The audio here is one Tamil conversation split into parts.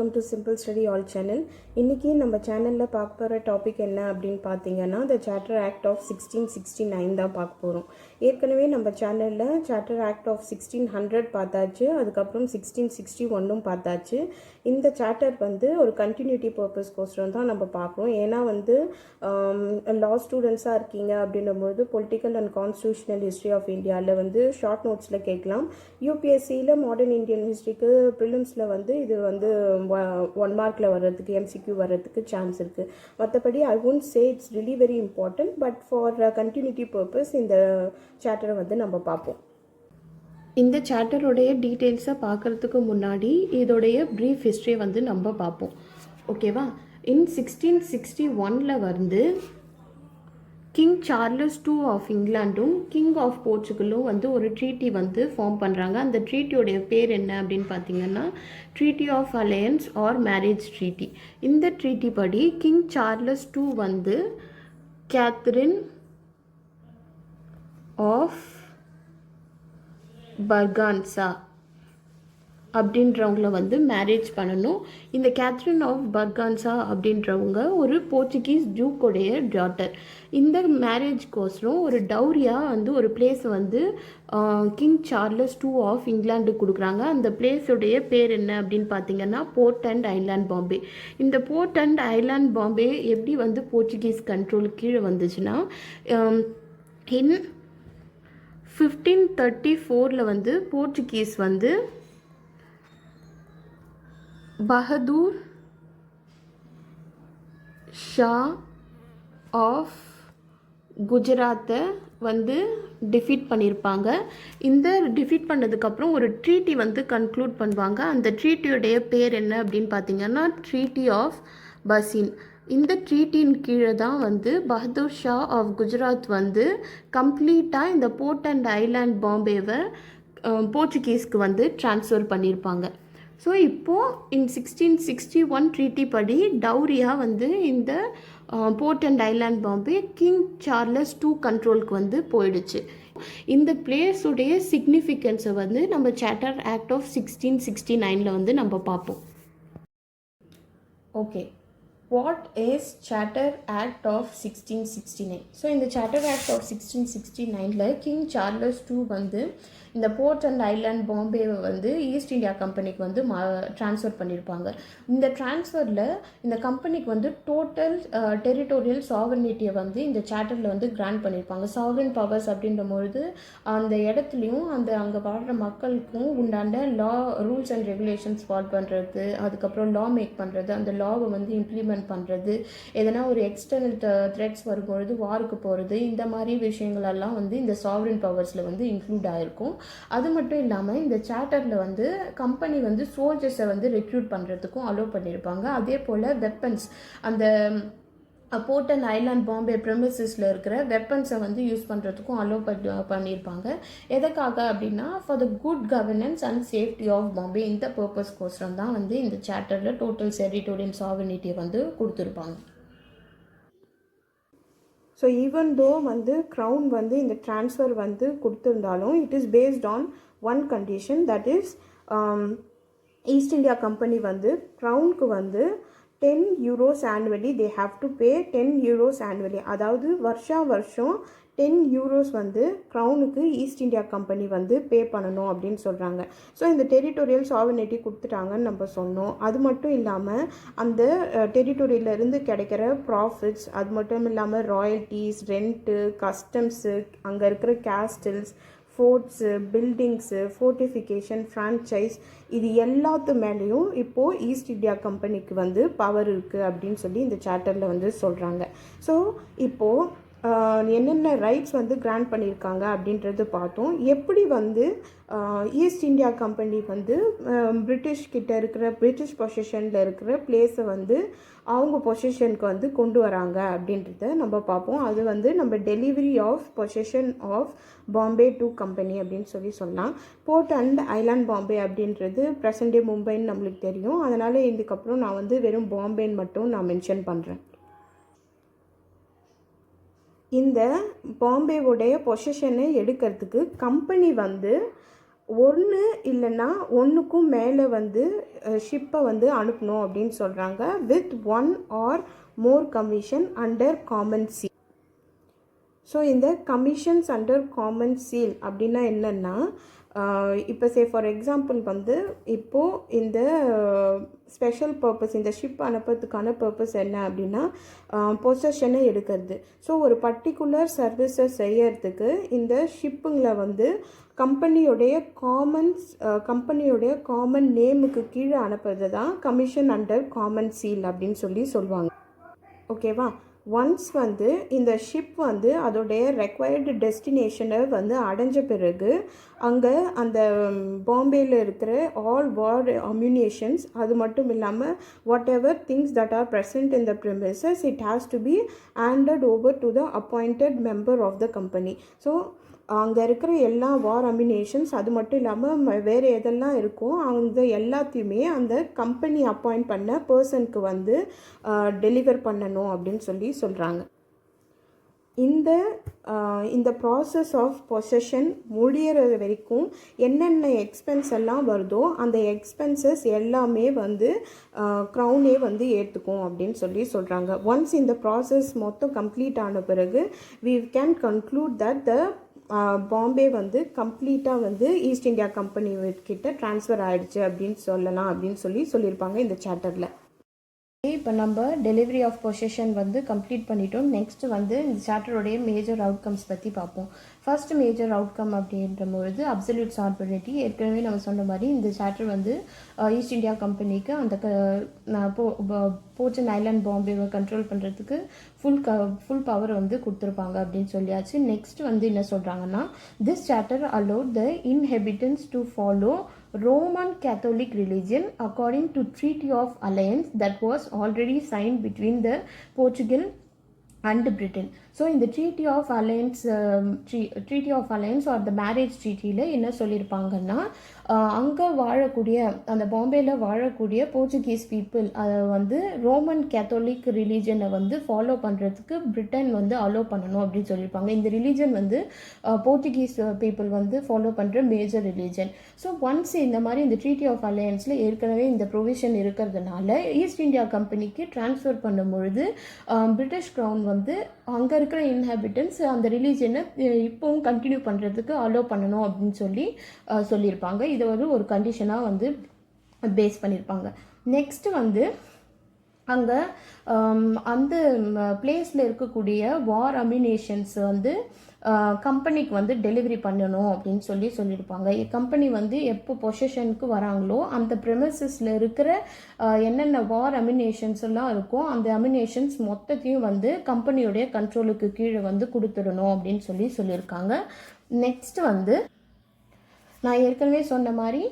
Welcome to simple study all channel. இன்றைக்கி நம்ம சேனலில் பார்க்க போகிற டாபிக் என்ன அப்படின்னு பார்த்தீங்கன்னா, த சார்ட்டர் ஆக்ட் ஆஃப் 1669 தான் பார்க்க போகிறோம். ஏற்கனவே நம்ம சேனலில் சார்ட்டர் ஆக்ட் ஆஃப் 1600 பார்த்தாச்சு, அதுக்கப்புறம் 1661 பார்த்தாச்சு. இந்த சார்ட்டர் வந்து ஒரு கண்டினியூட்டி பர்பஸ்க்கோசரம் தான் நம்ம பார்க்குறோம். ஏன்னா வந்து லா ஸ்டூடெண்ட்ஸாக இருக்கீங்க அப்படின்னும்போது political and constitutional history of இந்தியாவில் வந்து ஷார்ட் நோட்ஸில் கேட்கலாம். யூபிஎஸ்சியில் மாடர்ன் இந்தியன் ஹிஸ்ட்ரிக்கு ப்ரிலிம்ஸில் வந்து இது வந்து 1 மார்க்கில் வர்றதுக்கு எம்சிக்யூ வர்றதுக்கு சான்ஸ் இருக்குது. மற்றபடி I won't say it's really very important, but for continuity purpose இந்த சாப்டரை வந்து நம்ம பார்ப்போம். இந்த சாப்டருடைய டீட்டெயில்ஸை பார்க்குறதுக்கு முன்னாடி இதோடைய ப்ரீஃப் ஹிஸ்ட்ரி வந்து நம்ம பார்ப்போம். ஓகேவா? இன் 1661 வந்து கிங் சார்லஸ் II ஆஃப் இங்கிலாண்டும் கிங் ஆஃப் போர்ச்சுகலும் வந்து ஒரு ட்ரீட்டி வந்து ஃபார்ம் பண்ணுறாங்க. அந்த ட்ரீட்டியோடைய பேர் என்ன அப்படின்னு பார்த்தீங்கன்னா, treaty of alliance or marriage treaty. இந்த ட்ரீட்டி படி கிங் சார்லஸ் II வந்து கேத்ரின் ஆஃப் பர்கான்சா அப்படின்றவங்கள வந்து மேரேஜ் பண்ணணும். இந்த கேத்ரின் ஆஃப் பர்கான்சா அப்படின்றவங்க ஒரு போர்ச்சுகீஸ் டியூக்கோடைய டாட்டர். இந்த மேரேஜ்க்கோசரம் ஒரு டவுரியாக வந்து ஒரு பிளேஸ் வந்து king Charles II of England கொடுக்குறாங்க. அந்த பிளேஸுடைய பேர் என்ன அப்படின்னு பார்த்தீங்கன்னா, போர்ட் அண்ட் ஐலாண்ட் பாம்பே. இந்த போர்ட் அண்ட் ஐலாண்ட் பாம்பே எப்படி வந்து போர்ச்சுகீஸ் கண்ட்ரோல் கீழே வந்துச்சுன்னா, இன் 1534 வந்து போர்ச்சுகீஸ் வந்து பகதூர் ஷா ஆஃப் குஜராத்தை வந்து டிஃபீட் பண்ணியிருப்பாங்க. இந்த டிஃபீட் பண்ணதுக்கப்புறம் ஒரு ட்ரீட்டி வந்து கன்க்ளூட் பண்ணுவாங்க. அந்த ட்ரீட்டியோடைய பேர் என்ன அப்படின்னு பார்த்தீங்கன்னா, ட்ரீட்டி ஆஃப் பசின். இந்த ட்ரீட்டின் கீழே தான் வந்து பகதூர் ஷா ஆஃப் குஜராத் வந்து கம்ப்ளீட்டாக இந்த போர்ட் அண்ட் ஐலாண்ட் பாம்பேவை போர்ச்சுகீஸ்க்கு வந்து ட்ரான்ஸ்ஃபர் பண்ணியிருப்பாங்க. ஸோ இப்போது இன் 1661 ட்ரீட்டி படி டவுரியாக வந்து இந்த port and island Bombay king Charles II கண்ட்ரோலுக்கு வந்து போயிடுச்சு. இந்த பிளேஸுடைய சிக்னிஃபிகன்ஸை வந்து நம்ம சார்ட்டர் ஆக்ட் ஆஃப் 1669 வந்து நம்ம பார்ப்போம். Okay, what is charter act of 1669? So இந்த charter act of 1669 king Charles II வந்து இந்த போர்ட் அண்ட் ஐலாண்ட் பாம்பேவை வந்து ஈஸ்ட் இந்தியா கம்பெனிக்கு வந்து ட்ரான்ஸ்ஃபர் பண்ணியிருப்பாங்க. இந்த ட்ரான்ஸ்ஃபரில் இந்த கம்பெனிக்கு வந்து டோட்டல் டெரிட்டோரியல் சாவர்னிட்டியை வந்து இந்த சார்ட்டரில் வந்து கிராண்ட் பண்ணியிருப்பாங்க. சாவரன் பவர்ஸ் அப்படின்ற பொழுது அந்த இடத்துலையும் அங்கே வாழ்கிற மக்களுக்கும் உண்டான லா ரூல்ஸ் அண்ட் ரெகுலேஷன்ஸ் ஃபாலோ பண்ணுறது, அதுக்கப்புறம் லா மேக் பண்ணுறது, அந்த லாவை வந்து இம்ப்ளிமெண்ட் பண்ணுறது, எதனா ஒரு எக்ஸ்டர்னல் த்ரெட்ஸ் வரும்பொழுது வாருக்கு போகிறது, இந்த மாதிரி விஷயங்களெல்லாம் வந்து இந்த சாவரன் பவர்ஸில் வந்து இன்க்ளூட் ஆகிருக்கும். அது மட்டும் இல்லாமல் இந்த சார்ட்டரில் வந்து கம்பெனி வந்து சோல்ஜர்ஸை வந்து ரெக்ரூட் பண்ணுறதுக்கும் அலோவ் பண்ணியிருப்பாங்க. அதே போல் வெப்பன்ஸ், அந்த போர்ட் அண்ட் ஐலாண்ட் பாம்பே ப்ரெமிசஸில் இருக்கிற வெப்பன்ஸை வந்து யூஸ் பண்ணுறதுக்கும் அலோவ் பண்ணியிருப்பாங்க. எதுக்காக அப்படின்னா, for the good governance and safety of Bombay. இந்த பர்பஸ்க்கோசரம் தான் வந்து இந்த சார்ட்டரில் டோட்டல் டெரிட்டோரியல் சாவர்னிட்டியை வந்து கொடுத்துருப்பாங்க. ஸோ ஈவன் தோ வந்து க்ரௌன் வந்து இந்த ட்ரான்ஸ்ஃபர் வந்து கொடுத்துருந்தாலும் it is based on one condition, that is East India Company வந்து க்ரௌனுக்கு வந்து 10 euros annually they have to pay 10 euros annually. அதாவது வருஷம் 10 euros வந்து க்ரௌனுக்கு ஈஸ்ட் இந்தியா கம்பெனி வந்து பே பண்ணணும் அப்படின்னு சொல்கிறாங்க. ஸோ இந்த டெரிட்டோரியல் சாவர்னிட்டி கொடுத்துட்டாங்கன்னு நம்ம சொன்னோம். அது மட்டும் இல்லாமல் அந்த டெரிட்டோரியிலேருந்து கிடைக்கிற ப்ராஃபிட்ஸ், அது மட்டும் இல்லாமல் ராயல்ட்டிஸ், ரெண்ட்டு, கஸ்டம்ஸு, அங்கே இருக்கிற கேஸ்டில்ஸ், ஃபோர்ட்ஸு, பில்டிங்ஸு, ஃபோர்ட்டிஃபிகேஷன், ஃப்ரான்ச்சைஸ், இது எல்லாத்து மேலேயும் இப்போது ஈஸ்ட் இந்தியா கம்பெனிக்கு வந்து பவர் இருக்குது அப்படின்னு சொல்லி இந்த சார்ட்டரில் வந்து சொல்கிறாங்க. ஸோ இப்போது என்னென்ன ரைட்ஸ் வந்து கிராண்ட் பண்ணியிருக்காங்க அப்படின்றது பார்த்தோம். எப்படி வந்து ஈஸ்ட் இந்தியா கம்பெனி வந்து பிரிட்டிஷ் கிட்ட இருக்கிற பிரிட்டிஷ் பொசிஷனில் இருக்கிற பிளேஸை வந்து அவங்க பொசிஷனுக்கு வந்து கொண்டு வராங்க அப்படின்றத நம்ம பார்ப்போம். அது வந்து நம்ம delivery of position of Bombay to company அப்படின்னு சொல்லலாம். போர்ட் அண்ட் ஐலாண்ட் பாம்பே அப்படின்றது ப்ரெசன்ட் டே மும்பைன்னு நம்மளுக்கு தெரியும். அதனால் இதுக்கப்புறம் நான் வந்து வெறும் பாம்பேன்னு மட்டும் நான் மென்ஷன் பண்ணுறேன். இந்த பாம்பேவுடைய பொசிஷனை எடுக்கிறதுக்கு கம்பெனி வந்து ஒன்று இல்லைன்னா ஒன்றுக்கும் மேலே வந்து ஷிப்பை வந்து அனுப்பணும் அப்படின்னு சொல்கிறாங்க with 1 or more commission under common seal. So இந்த கமிஷன்ஸ் அண்டர் காமன் சீல் அப்படின்னா என்னென்னா, இப்போ ஃபார் எக்ஸாம்பிள் வந்து இப்போது இந்த ஸ்பெஷல் பர்பஸ், இந்த ஷிப் அனுப்புறதுக்கான பர்பஸ் என்ன அப்படின்னா பொசஷனை எடுக்கிறது. ஸோ ஒரு பர்டிகுலர் சர்வீஸை செய்யறதுக்கு இந்த ஷிப்புங்களை வந்து கம்பெனியோடைய காமன் நேமுக்கு கீழே அனுப்புறது தான் கமிஷன் அண்டர் காமன் சீல் அப்படின்னு சொல்லுவாங்க. ஓகேவா? ஒன்ஸ் வந்து இந்த ஷிப் வந்து அதோடைய ரெக்வயர்டு டெஸ்டினேஷனை வந்து அடைஞ்ச பிறகு அங்கே அந்த பாம்பேயில் இருக்கிற ஆல் வார் அம்யூனிஷன்ஸ், அது மட்டும் இல்லாமல் whatever things that are present in the premises, it has to be handed over to the appointed member of the company. So அங்கே இருக்கிற எல்லா வார் அம்யூனிஷன்ஸ், அது மட்டும் இல்லாமல் வேறு எதெல்லாம் இருக்கோ அந்த எல்லாத்தையுமே அந்த கம்பெனி அப்பாயிண்ட் பண்ண பர்சனுக்கு வந்து டெலிவர் பண்ணணும் அப்படின்னு சொல்கிறாங்க. இந்த ப்ராசஸ் ஆஃப் பொசஷன் முடியறது வரைக்கும் என்னென்ன எக்ஸ்பென்ஸ் எல்லாம் வருதோ அந்த எக்ஸ்பென்சஸ் எல்லாமே வந்து க்ரௌனே வந்து ஏற்றுக்கும் அப்படின்னு சொல்கிறாங்க. ஒன்ஸ் இந்த ப்ராசஸ் மொத்தம் கம்ப்ளீட் ஆன பிறகு we can conclude that the Bombay வந்து கம்ப்ளீட்டாக வந்து ஈஸ்ட் இந்தியா கம்பெனி கிட்ட ட்ரான்ஸ்ஃபர் ஆகிடுச்சு அப்படின்னு சொல்லலாம் அப்படின்னு சொல்லியிருப்பாங்க இந்த சாப்டரில். இப்போ நம்ம டெலிவரி ஆஃப் பொசஷன் வந்து கம்ப்ளீட் பண்ணிட்டோம். நெக்ஸ்ட் வந்து இந்த சாப்டருடைய மேஜர் அவுட்கம்ஸ் பற்றி பார்ப்போம். ஃபர்ஸ்ட் மேஜர் அவுட்கம் அப்படின்ற பொழுது அப்சல்யூட் சார்பிலிட்டி. ஏற்கனவே நம்ம சொன்ன மாதிரி இந்த சாப்டர் வந்து ஈஸ்ட் இந்தியா கம்பெனிக்கு அந்த போர்ட்ஸ் அண்ட் ஐலாண்ட் பாம்பேவை கண்ட்ரோல் பண்ணுறதுக்கு ஃபுல் பவர் வந்து கொடுத்துருப்பாங்க அப்படின்னு சொல்லியாச்சு. நெக்ஸ்ட் வந்து என்ன சொல்கிறாங்கன்னா, this chapter allowed the inhabitants to follow Roman Catholic religion according to Treaty of Alliance that was already signed between the Portugal and Britain. So இந்த treaty of alliance or the marriage ட்ரீட்டியில் என்ன சொல்லியிருப்பாங்கன்னா, அங்கே வாழக்கூடிய அந்த பாம்பேயில் வாழக்கூடிய போர்ச்சுகீஸ் பீப்புள் அதை வந்து ரோமன் கேத்தோலிக் ரிலீஜனை வந்து ஃபாலோ பண்ணுறதுக்கு பிரிட்டன் வந்து அலோவ் பண்ணணும் அப்படின்னு சொல்லியிருப்பாங்க. இந்த ரிலீஜன் வந்து போர்ச்சுகீஸ் பீப்புள் வந்து ஃபாலோ பண்ணுற மேஜர் ரிலீஜன். ஸோ ஒன்ஸ் இந்த மாதிரி இந்த ட்ரீட்டி ஆஃப் அலையன்ஸில் ஏற்கனவே இந்த ப்ரொவிஷன் இருக்கிறதுனால ஈஸ்ட் இந்தியா கம்பெனிக்கு ட்ரான்ஸ்ஃபர் பண்ணும்பொழுது பிரிட்டிஷ் க்ரௌன் வந்து அங்கே இருக்கிற இன்ஹாபிட்டன்ஸ் அந்த ரிலீஜனை இப்போவும் கண்டினியூ பண்ணுறதுக்கு அலோவ் பண்ணணும் அப்படின்னு சொல்லியிருப்பாங்க. இதை ஒரு கண்டிஷனாக வந்து பேஸ் பண்ணியிருப்பாங்க. நெக்ஸ்ட்டு வந்து அங்கே அந்த பிளேஸில் இருக்கக்கூடிய வார் அம்யூனிஷன்ஸ் வந்து கம்பெனிக்கு வந்து டெலிவரி பண்ணணும் அப்படின்னு சொல்லியிருப்பாங்க. கம்பெனி வந்து எப்போ பொசஷனுக்கு வராங்களோ அந்த ப்ரெமிசஸில் இருக்கிற என்னென்ன வார் அம்யூனிஷன்ஸ் எல்லாம் இருக்கோ அந்த அம்யூனிஷன்ஸ் மொத்தத்தையும் வந்து கம்பெனியோடைய கண்ட்ரோலுக்கு கீழே வந்து கொடுத்துடணும் அப்படின்னு சொல்லியிருக்காங்க. நெக்ஸ்ட் வந்து நான் ஏற்கனவே சொன்ன மாதிரி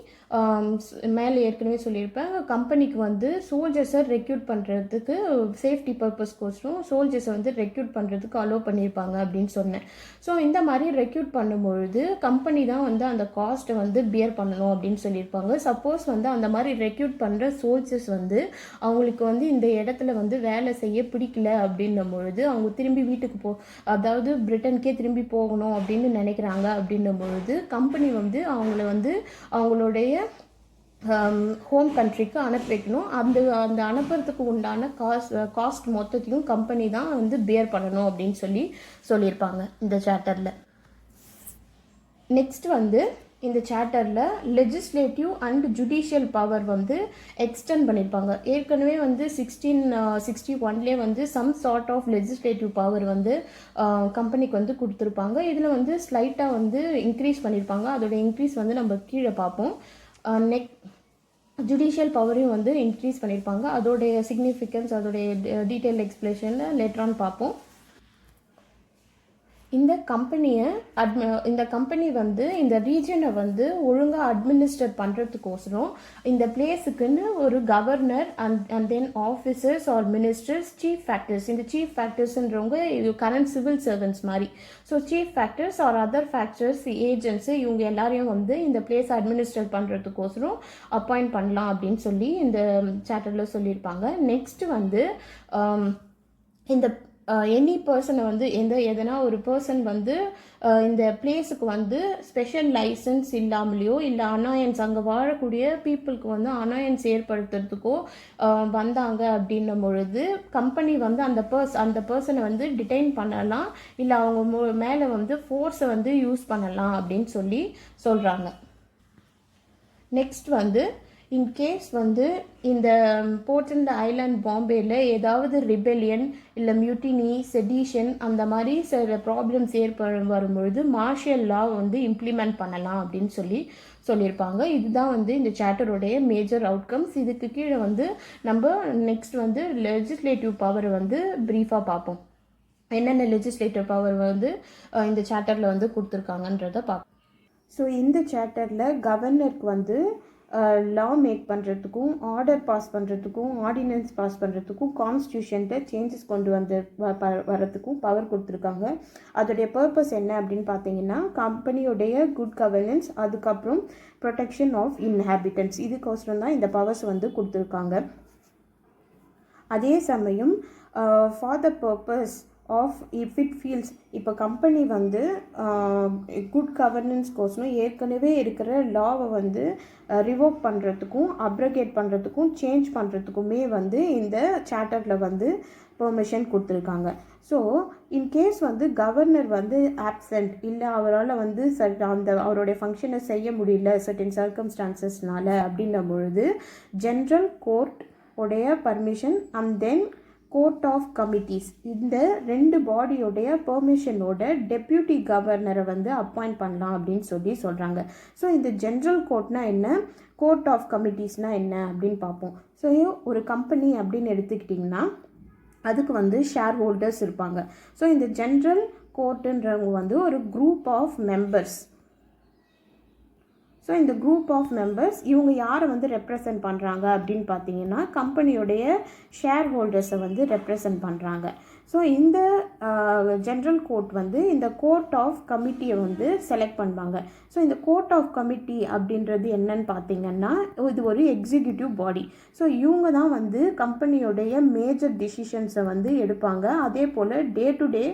மேலே ஏற்கனவே சொல்லியிருப்பேன், கம்பெனிக்கு வந்து சோல்ஜர்ஸை ரெக்ரூட் பண்ணுறதுக்கு சேஃப்டி பர்பஸ்க்கோசரம் சோல்ஜர்ஸை வந்து ரெக்ரூட் பண்ணுறதுக்கு அலோவ் பண்ணியிருப்பாங்க அப்படின்னு சொன்னேன். ஸோ இந்த மாதிரி ரெக்ரூட் பண்ணும்பொழுது கம்பெனி தான் வந்து அந்த காஸ்ட்டை வந்து பியர் பண்ணணும் அப்படின்னு சொல்லியிருப்பாங்க. சப்போஸ் வந்து அந்த மாதிரி ரெக்ரூட் பண்ணுற சோல்ஜர்ஸ் வந்து அவங்களுக்கு வந்து இந்த இடத்துல வந்து வேலை செய்ய பிடிக்கல அப்படின்னும் பொழுது அவங்க திரும்பி வீட்டுக்கு அதாவது பிரிட்டனுக்கே திரும்பி போகணும் அப்படின்னு நினைக்கிறாங்க அப்படின்னும் பொழுது கம்பெனி வந்து அவங்கள வந்து அவங்களுடைய ஹோம் கண்ட்ரிக்கு அனுப்பி வைக்கணும். அந்த அனுப்புறதுக்கு உண்டான காஸ்ட் மொத்தத்தையும் கம்பெனி தான் வந்து பியர் பண்ணணும் அப்படின்னு சொல்லியிருப்பாங்க இந்த சாப்டரில். நெக்ஸ்ட் வந்து இந்த சாப்டரில் லெஜிஸ்லேட்டிவ் அண்ட் ஜுடிஷியல் பவர் வந்து எக்ஸ்டெண்ட் பண்ணியிருப்பாங்க. ஏற்கனவே வந்து 1661 வந்து some sort of legislative power வந்து கம்பெனிக்கு வந்து கொடுத்துருப்பாங்க. இதில் வந்து ஸ்லைட்டாக வந்து இன்க்ரீஸ் பண்ணியிருப்பாங்க. அதோட இன்க்ரீஸ் வந்து நம்ம கீழே பார்ப்போம். ஜுடிஷியல் பவரையும் வந்து இன்க்ரீஸ் பண்ணியிருப்பாங்க. அதோடைய சிக்னிஃபிகன்ஸ் அதோடைய டீட்டெயில் எக்ஸ்பிளேஷனில் லேட்டரான் பார்ப்போம். இந்த கம்பெனி வந்து இந்த ரீஜனை வந்து ஒழுங்காக அட்மினிஸ்டர் பண்ணுறதுக்கோசரம் இந்த பிளேஸுக்குன்னு ஒரு governor and then officers or ministers, chief factors. இந்த சீஃப் ஃபேக்டர்ஸ்ன்றவங்க இது கரண்ட் சிவில் சர்வன்ட்ஸ் மாதிரி. So chief factors or other factors agents இவங்க எல்லாரையும் வந்து இந்த பிளேஸ் அட்மினிஸ்டர் பண்ணுறதுக்கோசரம் அப்பாயிண்ட் பண்ணலாம் அப்படின்னு சொல்லி இந்த சாப்டரில் சொல்லியிருப்பாங்க. நெக்ஸ்ட் வந்து இந்த எனி பர்சனை வந்து எதனா ஒரு பர்சன் வந்து இந்த பிளேஸுக்கு வந்து ஸ்பெஷல் லைசன்ஸ் இல்லாமலையோ இல்லை அனாயன்ஸ் அங்கே வாழக்கூடிய பீப்புளுக்கு வந்து அனாயன்ஸ் ஏற்படுத்துறதுக்கோ வந்தாங்க அப்படின்னும் பொழுது கம்பெனி வந்து அந்த பர்சனை வந்து டிடைன் பண்ணலாம், இல்லை அவங்க மேலே வந்து ஃபோர்ஸை வந்து யூஸ் பண்ணலாம் அப்படின்னு சொல்கிறாங்க. நெக்ஸ்ட் வந்து இன்கேஸ் வந்து இந்த போர்ட்லண்ட் ஐலாண்ட் பாம்பேயில் ஏதாவது ரிபெலியன் இல்லை மியூட்டினி செடிஷன் அந்த மாதிரி சில ப்ராப்ளம்ஸ் வரும்பொழுது மார்ஷியல் லா வந்து இம்ப்ளிமெண்ட் பண்ணலாம் அப்படின்னு சொல்லியிருப்பாங்க. இதுதான் வந்து இந்த சாப்டருடைய மேஜர் அவுட்கம்ஸ். இதுக்கு கீழே வந்து நம்ம நெக்ஸ்ட் வந்து லெஜிஸ்லேட்டிவ் பவர் வந்து ப்ரீஃபாக பார்ப்போம். என்னென்ன லெஜிஸ்லேட்டிவ் பவர் வந்து இந்த சாப்டரில் வந்து கொடுத்துருக்காங்கன்றதை பார்ப்போம். ஸோ இந்த சாப்டரில் கவர்னருக்கு வந்து லா மேக் பண்ணுறதுக்கும் ஆர்டர் பாஸ் பண்ணுறதுக்கும் ஆர்டினன்ஸ் பாஸ் பண்ணுறதுக்கும் கான்ஸ்டியூஷனில் சேஞ்சஸ் கொண்டு வரத்துக்கும் பவர் கொடுத்துருக்காங்க. அதோடைய பர்பஸ் என்ன அப்படின்னு பார்த்தீங்கன்னா கம்பெனியோடைய குட் கவர்னன்ஸ், அதுக்கப்புறம் ப்ரொடெக்ஷன் ஆஃப் இன்ஹாபிட்டன்ஸ், இதுக்கோசரம் தான் இந்த பவர்ஸ் வந்து கொடுத்துருக்காங்க. அதே சமயம் for the purpose of if it feels, இப்போ கம்பெனி வந்து குட் கவர்னன்ஸ்கோசரம் ஏற்கனவே இருக்கிற லாவை வந்து ரிவோக் பண்ணுறதுக்கும் அப்ரகேட் பண்ணுறதுக்கும் சேஞ்ச் பண்ணுறதுக்குமே வந்து இந்த சார்ட்டரில் வந்து பெர்மிஷன் கொடுத்துருக்காங்க. ஸோ இன்கேஸ் வந்து கவர்னர் வந்து ஆப்சண்ட் இல்லை அவரால் வந்து அவருடைய ஃபங்க்ஷனை செய்ய முடியல சர்டன் சர்க்கம்ஸ்டான்சஸ்னால அப்படின்னும் பொழுது ஜென்ரல் கோர்ட் உடைய permission and then court of committees, இந்த 2 பாடியோடைய பெர்மிஷனோட டெப்யூட்டி கவர்னரை வந்து அப்பாயிண்ட் பண்ணலாம் அப்படின்னு சொல்கிறாங்க. ஸோ இந்த ஜென்ரல் கோர்ட்னா என்ன, கோர்ட் ஆஃப் கமிட்டிஸ்னால் என்ன அப்படின்னு பார்ப்போம். ஸோ ஒரு கம்பெனி அப்படின்னு எடுத்துக்கிட்டிங்கன்னா அதுக்கு வந்து ஷேர் ஹோல்டர்ஸ் இருப்பாங்க. ஸோ இந்த ஜென்ரல் கோர்ட்டுன்றவங்க வந்து ஒரு குரூப் ஆஃப் மெம்பர்ஸ். ஸோ இந்த குரூப் ஆஃப் மெம்பர்ஸ் இவங்க யாரை வந்து ரெப்ரசன்ட் பண்ணுறாங்க அப்படின்னு பார்த்தீங்கன்னா கம்பெனியோடைய ஷேர் ஹோல்டர்ஸை வந்து ரெப்ரசன்ட் பண்ணுறாங்க. ஸோ இந்த ஜென்ரல் கோர்ட் வந்து இந்த கோர்ட் ஆஃப் கமிட்டியை வந்து செலக்ட் பண்ணுவாங்க. ஸோ இந்த கோர்ட் ஆஃப் கமிட்டி அப்படின்றது என்னன்னு பார்த்தீங்கன்னா இது ஒரு எக்ஸிக்யூட்டிவ் பாடி. ஸோ இவங்க தான் வந்து கம்பெனியோடைய மேஜர் டிசிஷன்ஸை வந்து எடுப்பாங்க. அதே போல் டே டு டே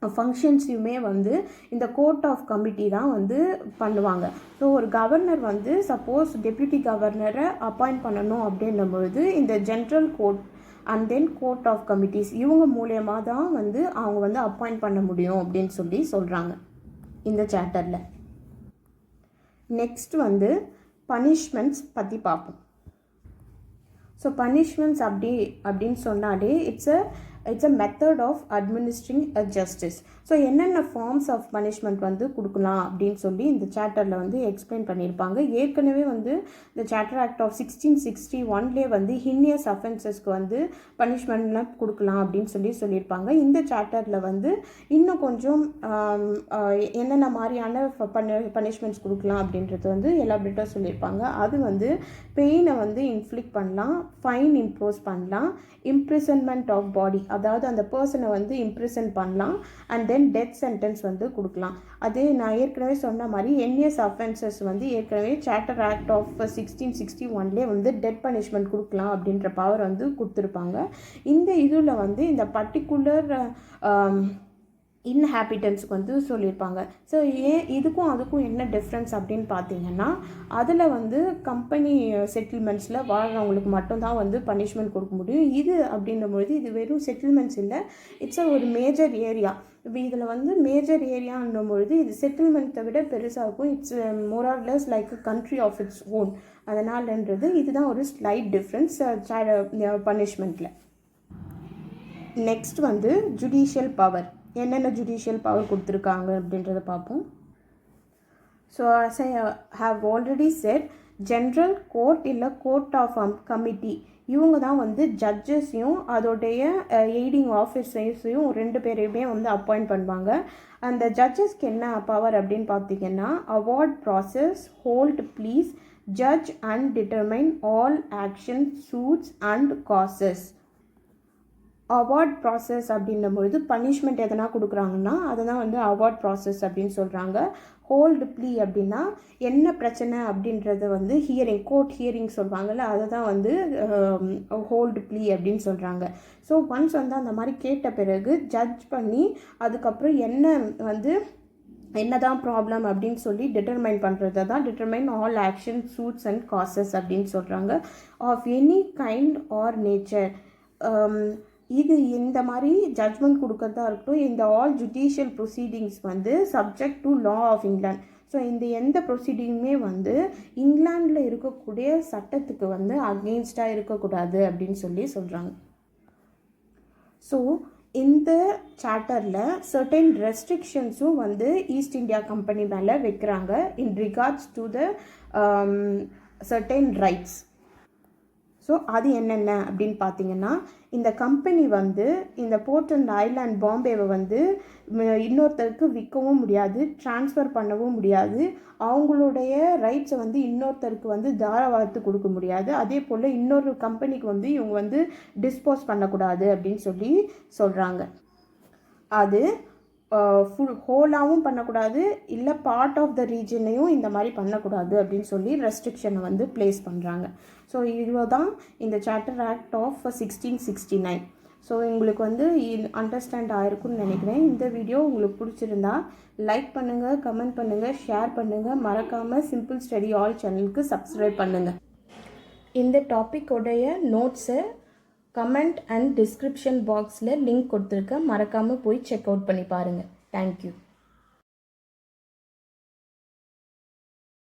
ஃபங்க்ஷன்ஸையுமே வந்து இந்த கோர்ட் ஆஃப் கமிட்டி தான் வந்து பண்ணுவாங்க. ஸோ ஒரு கவர்னர் வந்து சப்போஸ் டெப்யூட்டி கவர்னரை அப்பாயிண்ட் பண்ணணும் அப்படின்னும் பொழுது இந்த general court and then court of committees இவங்க மூலயமா தான் வந்து அவங்க வந்து அப்பாயிண்ட் பண்ண முடியும் அப்படின்னு சொல்கிறாங்க இந்த சாப்டரில். நெக்ஸ்ட் வந்து பனிஷ்மெண்ட்ஸ் பற்றி பார்ப்போம். ஸோ பனிஷ்மெண்ட்ஸ் அப்படின்னு சொன்னாலே it's a method of administering a justice. So என்னென்ன ஃபார்ம்ஸ் ஆஃப் பனிஷ்மெண்ட் வந்து கொடுக்கலாம் அப்படின்னு இந்த சாப்டரில் வந்து எக்ஸ்பிளைன் பண்ணியிருப்பாங்க. ஏற்கனவே வந்து இந்த சார்ட்டர் ஆக்ட் ஆஃப் 1661 வந்து ஹினியஸ் அஃபென்சஸ்க்கு வந்து பனிஷ்மெண்ட்லாம் கொடுக்கலாம் அப்படின்னு சொல்லியிருப்பாங்க. இந்த சாப்டரில் வந்து இன்னும் கொஞ்சம் என்னென்ன மாதிரியான பனிஷ்மெண்ட்ஸ் கொடுக்கலாம் அப்படின்றது வந்து எலாபரேட்டாக சொல்லியிருப்பாங்க. அது வந்து பெயினை வந்து இன்ஃப்ளிக்ட் பண்ணலாம், ஃபைன் இம்போஸ் பண்ணலாம், இம்ப்ரிசன்மெண்ட் ஆஃப் பாடி, அதாவது அந்த பர்சனை வந்து இம்ப்ரிசன் பண்ணலாம், அண்ட் தென் டெத் சென்டென்ஸ் வந்து கொடுக்கலாம். அதே நான் ஏற்கனவே சொன்ன மாதிரி என்எஸ் அஃபென்சஸ் வந்து ஏற்கனவே சார்ட்டர் ஆக்ட் ஆஃப் 1661 வந்து டெத் பனிஷ்மெண்ட் கொடுக்கலாம் அப்படின்ற பவர் வந்து கொடுத்துருப்பாங்க. இந்த இதில் வந்து இந்த பர்டிகுலர் இன்ஹாபிட்டன்ஸுக்கு வந்து சொல்லியிருப்பாங்க. ஸோ இதுக்கும் அதுக்கும் என்ன டிஃப்ரென்ஸ் அப்படின்னு பார்த்தீங்கன்னா அதில் வந்து கம்பெனி செட்டில்மெண்ட்ஸில் வாழ்கிறவங்களுக்கு மட்டும்தான் வந்து பனிஷ்மெண்ட் கொடுக்க முடியும். இது அப்படின்னும்பொழுது இது வெறும் செட்டில்மெண்ட்ஸ் இல்லை, இட்ஸ் ஒரு மேஜர் ஏரியா. இப்போ இதில் வந்து மேஜர் ஏரியான்னும் பொழுது இது செட்டில்மெண்ட்டை விட பெருசாக இருக்கும். It's more or less like a country of its own. அதனாலன்றது இதுதான் ஒரு ஸ்லைட் டிஃப்ரென்ஸ் பனிஷ்மெண்ட்டில். நெக்ஸ்ட் வந்து ஜுடிஷியல் பவர். என்னென்ன ஜுடிஷியல் பவர் கொடுத்துருக்காங்க அப்படின்றத பார்ப்போம். So as I have already said, general court இல்லை கோர்ட் ஆஃப் கமிட்டி இவங்க தான் வந்து ஜட்ஜஸையும் அதோடைய எய்டிங் ஆஃபீஸர்ஸையும் 2 பேரையுமே வந்து அப்பாயிண்ட் பண்ணுவாங்க. அந்த ஜட்ஜஸ்க்கு என்ன பவர் அப்படின்னு பார்த்தீங்கன்னா award process, hold please, judge and determine all action, suits and causes. Award process அப்படின்னும் பொழுது பனிஷ்மெண்ட் எதனா கொடுக்குறாங்கன்னா அதை தான் வந்து அவார்ட் ப்ராசஸ் அப்படின்னு சொல்கிறாங்க. ஹோல்டு ப்ளீ அப்படின்னா என்ன பிரச்சனை அப்படின்றத வந்து ஹியரிங், கோர்ட் ஹியரிங் சொல்லுவாங்கள்ல, அதை தான் வந்து ஹோல்டு ப்ளீ அப்படின்னு சொல்கிறாங்க. ஸோ ஒன்ஸ் வந்து அந்த மாதிரி கேட்ட பிறகு ஜட்ஜ் பண்ணி அதுக்கப்புறம் என்னதான் ப்ராப்ளம் அப்படின்னு சொல்லி டிட்டர்மைன் பண்ணுறது தான் determine all action suits and causes அப்படின்னு சொல்கிறாங்க. Of any kind or nature, இது இந்த மாதிரி ஜட்ஜ்மெண்ட் கொடுக்கறதா இருக்கட்டும், இந்த ஆல் ஜுடிஷியல் ப்ரொசீடிங்ஸ் வந்து subject to law of England. So இந்த எந்த ப்ரொசீடிங்குமே வந்து இங்கிலாண்டில் இருக்கக்கூடிய சட்டத்துக்கு வந்து அகெயின்ஸ்டாக இருக்கக்கூடாது அப்படின்னு சொல்லி சொல்கிறாங்க. ஸோ இந்த சார்ட்டரில் சர்டன் ரெஸ்ட்ரிக்ஷன்ஸும் வந்து ஈஸ்ட் இந்தியா கம்பெனி மேலே வைக்கிறாங்க in regards to the certain rights. So அது என்னென்ன அப்படின்னு பார்த்தீங்கன்னா, இந்த கம்பெனி வந்து இந்த போர்ட் அண்ட் ஐலாண்ட் பாம்பேவை வந்து இன்னொருத்தருக்கு விற்கவும் முடியாது, ட்ரான்ஸ்ஃபர் பண்ணவும் முடியாது, அவங்களுடைய ரைட்ஸை வந்து இன்னொருத்தருக்கு வந்து தாராவாத்து கொடுக்க முடியாது, அதே போல் இன்னொரு கம்பெனிக்கு வந்து இவங்க வந்து டிஸ்போஸ் பண்ணக்கூடாது அப்படின்னு சொல்லி சொல்கிறாங்க. அது ஹோலாகவும் பண்ணக்கூடாது, இல்லை பார்ட் ஆஃப் த ரீஜனையும் இந்த மாதிரி பண்ணக்கூடாது அப்படின்னு சொல்லி ரெஸ்ட்ரிக்ஷனை வந்து ப்ளேஸ் பண்ணுறாங்க. ஸோ இதுதான் இந்த சார்ட்டர் ஆக்ட் ஆஃப் 1669. ஸோ உங்களுக்கு வந்து அண்டர்ஸ்டாண்ட் ஆகிருக்குன்னு நினைக்கிறேன். இந்த வீடியோ உங்களுக்கு பிடிச்சிருந்தா லைக் பண்ணுங்கள், கமெண்ட் பண்ணுங்கள், ஷேர் பண்ணுங்கள், மறக்காமல் சிம்பிள் ஸ்டடி ஆல் சேனலுக்கு சப்ஸ்கிரைப் பண்ணுங்கள். இந்த டாப்பிக்கோடைய நோட்ஸை கமெண்ட் அண்ட் டிஸ்கிரிப்ஷன் பாக்ஸில் லிங்க் கொடுத்துருக்கேன், மறக்காமல் போய் செக் அவுட் பண்ணி பாருங்கள். தேங்க்யூ.